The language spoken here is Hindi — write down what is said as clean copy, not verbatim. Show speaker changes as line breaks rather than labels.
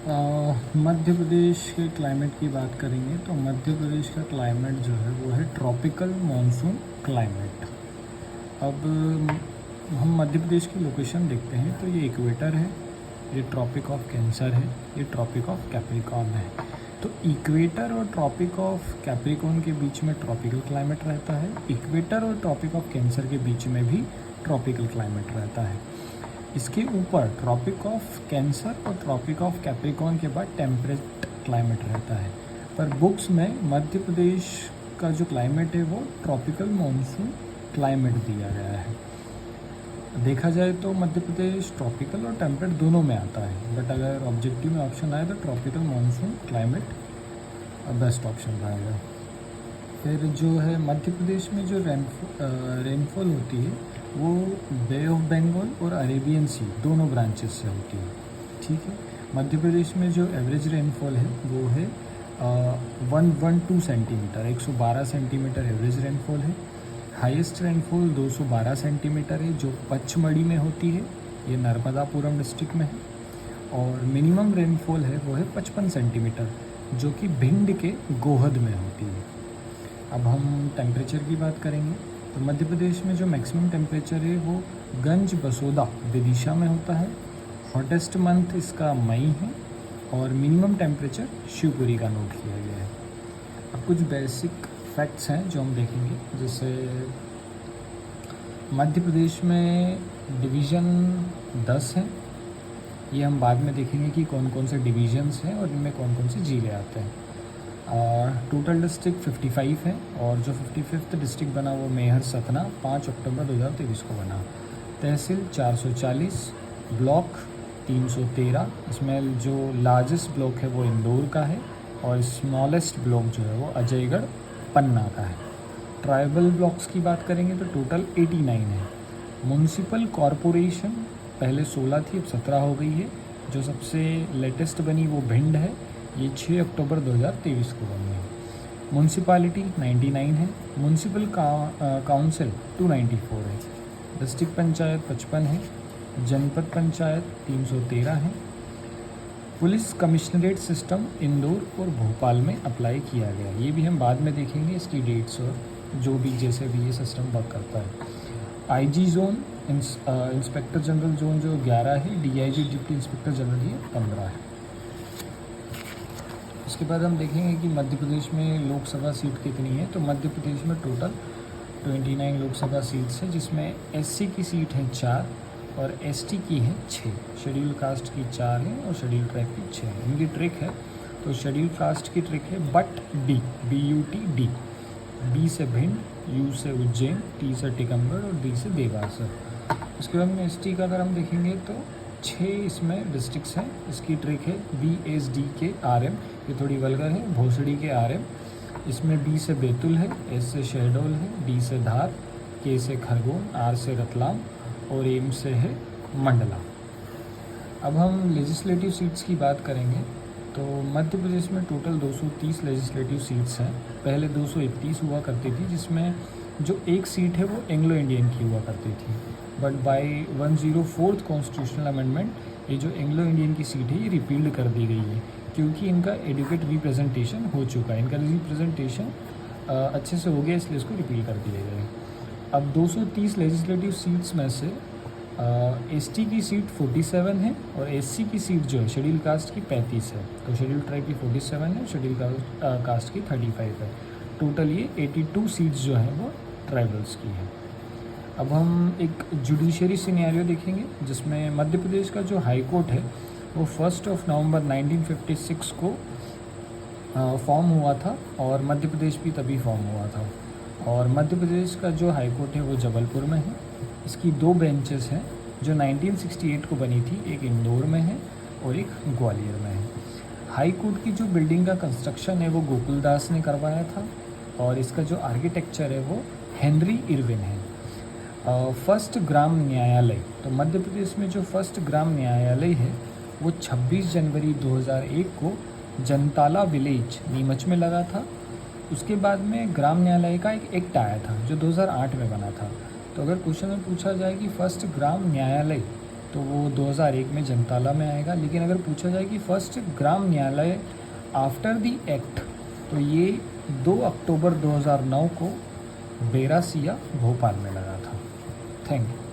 मध्य प्रदेश के क्लाइमेट की बात करेंगे तो मध्य प्रदेश का क्लाइमेट जो है वो है ट्रॉपिकल मॉनसून क्लाइमेट। अब हम मध्य प्रदेश की लोकेशन देखते हैं तो ये इक्वेटर है, ये ट्रॉपिक ऑफ कैंसर है, ये ट्रॉपिक ऑफ कैप्रिकॉर्न है। तो इक्वेटर और ट्रॉपिक ऑफ कैप्रिकॉर्न के बीच में ट्रॉपिकल क्लाइमेट रहता है, इक्वेटर और ट्रॉपिक ऑफ कैंसर के बीच में भी ट्रॉपिकल क्लाइमेट रहता है। इसके ऊपर ट्रॉपिक ऑफ कैंसर और ट्रॉपिक ऑफ कैप्रिकॉर्न के बाद टेम्परेट क्लाइमेट रहता है। पर बुक्स में मध्य प्रदेश का जो क्लाइमेट है वो ट्रॉपिकल मॉनसून क्लाइमेट दिया गया है। देखा जाए तो मध्य प्रदेश ट्रॉपिकल और टेम्परेट दोनों में आता है, बट अगर ऑब्जेक्टिव में ऑप्शन आए तो tropical monsoon climate best option रहेगा। फिर जो है मध्य प्रदेश में जो रेनफॉल होती है वो बे ऑफ बंगाल और अरेबियन सी दोनों ब्रांचेस से होती है। ठीक है, मध्य प्रदेश में जो एवरेज रेनफॉल है वो है 112 सेंटीमीटर, 112 सेंटीमीटर एवरेज रेनफॉल है। हाईएस्ट रेनफॉल 212 सेंटीमीटर है जो पचमढ़ी में होती है, ये नर्मदापुरम डिस्ट्रिक्ट में है। और मिनिमम रेनफॉल है वो है 55 सेंटीमीटर जो कि भिंड के गोहद में होती है। अब हम टेम्परेचर की बात करेंगे तो मध्य प्रदेश में जो मैक्सिमम टेम्परेचर है वो गंज बसोदा विदिशा में होता है। हॉटेस्ट मंथ इसका मई है और मिनिमम टेम्परेचर शिवपुरी का नोट किया गया है। अब कुछ बेसिक फैक्ट्स हैं जो हम देखेंगे, जैसे मध्य प्रदेश में डिवीज़न 10 हैं। ये हम बाद में देखेंगे कि कौन कौन से डिवीजन्स हैं और इनमें कौन कौन से ज़िले आते हैं। टोटल डिस्ट्रिक्ट 55 है और जो 55th डिस्ट्रिक्ट बना वो मेहर सतना 5 अक्टूबर 2023 को बना। तहसील 440, ब्लॉक 313। इसमें जो लार्जेस्ट ब्लॉक है वो इंदौर का है और स्मॉलेस्ट ब्लॉक जो है वो अजयगढ़ पन्ना का है। ट्राइबल ब्लॉक्स की बात करेंगे तो टोटल 89 है। म्यूनसिपल कॉरपोरेशन पहले 16 थी, अब 17 हो गई है। जो सबसे लेटेस्ट बनी वो भिंड है, ये 6 अक्टूबर 2023 को बनी है। म्यूनसिपालिटी 99 है। म्यूनसिपल काउंसिल 294 है। डिस्ट्रिक्ट पंचायत 55 है। जनपद पंचायत 313 है। पुलिस कमिश्नरेट सिस्टम इंदौर और भोपाल में अप्लाई किया गया, ये भी हम बाद में देखेंगे इसकी डेट्स और जो भी जैसे भी ये सिस्टम वर्क करता है। IG zone inspector general zone जो 11 है, डीआईजी डिप्टी इंस्पेक्टर जनरल ये 15 है। उसके बाद हम देखेंगे कि मध्य प्रदेश में लोकसभा सीट कितनी है। तो मध्य प्रदेश में टोटल 29 लोकसभा सीट्स हैं, जिसमें एससी की सीट है 4 और एसटी की है 6। शेड्यूल कास्ट की 4 है और शेड्यूल ट्राइब की 6 है। इनकी ट्रिक है तो शेड्यूल कास्ट की ट्रिक है बट डी, BUT, बी से भिंड, यू से उज्जैन, टी से टिकमगढ़ और डी से देवास। उसके बाद में एसटी का अगर हम देखेंगे तो 6 इसमें डिस्ट्रिक्ट्स हैं। इसकी ट्रिक है BSD के RM, ये थोड़ी वल्गर है, भोसड़ी के RM। इसमें B से बैतुल है, S से शहडोल है, D से धार, K से खरगोन, R से रतलाम और M से है मंडला। अब हम लेजिस्लेटिव सीट्स की बात करेंगे तो मध्य प्रदेश में टोटल 230 लेजिस्लेटिव सीट्स हैं। पहले 231 हुआ करती थी, जिसमें जो एक सीट है वो एंग्लो इंडियन की हुआ करती थी, but by 104th constitutional amendment ये जो एंग्लो इंडियन की सीट है ये रिपील्ड कर दी गई है, क्योंकि इनका एडुकेट रिप्रेजेंटेशन हो चुका है, इनका रिप्रेजेंटेशन अच्छे से हो गया, इसलिए इसको रिपील कर दिया गया है। अब 230 लेजिस्लेटिव सीट्स में से एसटी की सीट 47 है और एससी की सीट जो है शेड्यूल कास्ट की 35 है। तो शेड्यूल ट्राइब की 47 है, शेड्यूल कास्ट की 35 है। टोटल ये 82 सीट्स जो हैं वो ट्राइबल्स की है। अब हम एक जुडिशरी सिनेरियो देखेंगे, जिसमें मध्य प्रदेश का जो हाई कोर्ट है वो 1 नवंबर 1956 को फॉर्म हुआ था और मध्य प्रदेश भी तभी फॉर्म हुआ था। और मध्य प्रदेश का जो हाई कोर्ट है वो जबलपुर में है। इसकी 2 बेंचेस हैं जो 1968 को बनी थी, एक इंदौर में है और एक ग्वालियर में है। हाई कोर्ट की जो बिल्डिंग का कंस्ट्रक्शन है वो गोकुल दास ने करवाया था और इसका जो आर्किटेक्चर है वो हेनरी इरविन है। फर्स्ट ग्राम न्यायालय, तो मध्य प्रदेश में जो फर्स्ट ग्राम न्यायालय है वो 26 जनवरी 2001 को जनताला विलेज नीमच में लगा था। उसके बाद में ग्राम न्यायालय का एक एक्ट आया था जो 2008 में बना था। तो अगर क्वेश्चन में पूछा जाए कि फर्स्ट ग्राम न्यायालय तो वो 2001 में जनताला में आएगा। लेकिन अगर पूछा जाए कि फर्स्ट ग्राम न्यायालय आफ्टर द एक्ट, तो ये 2 अक्टूबर 2009 को बेरासिया भोपाल में लगा था। Thank you.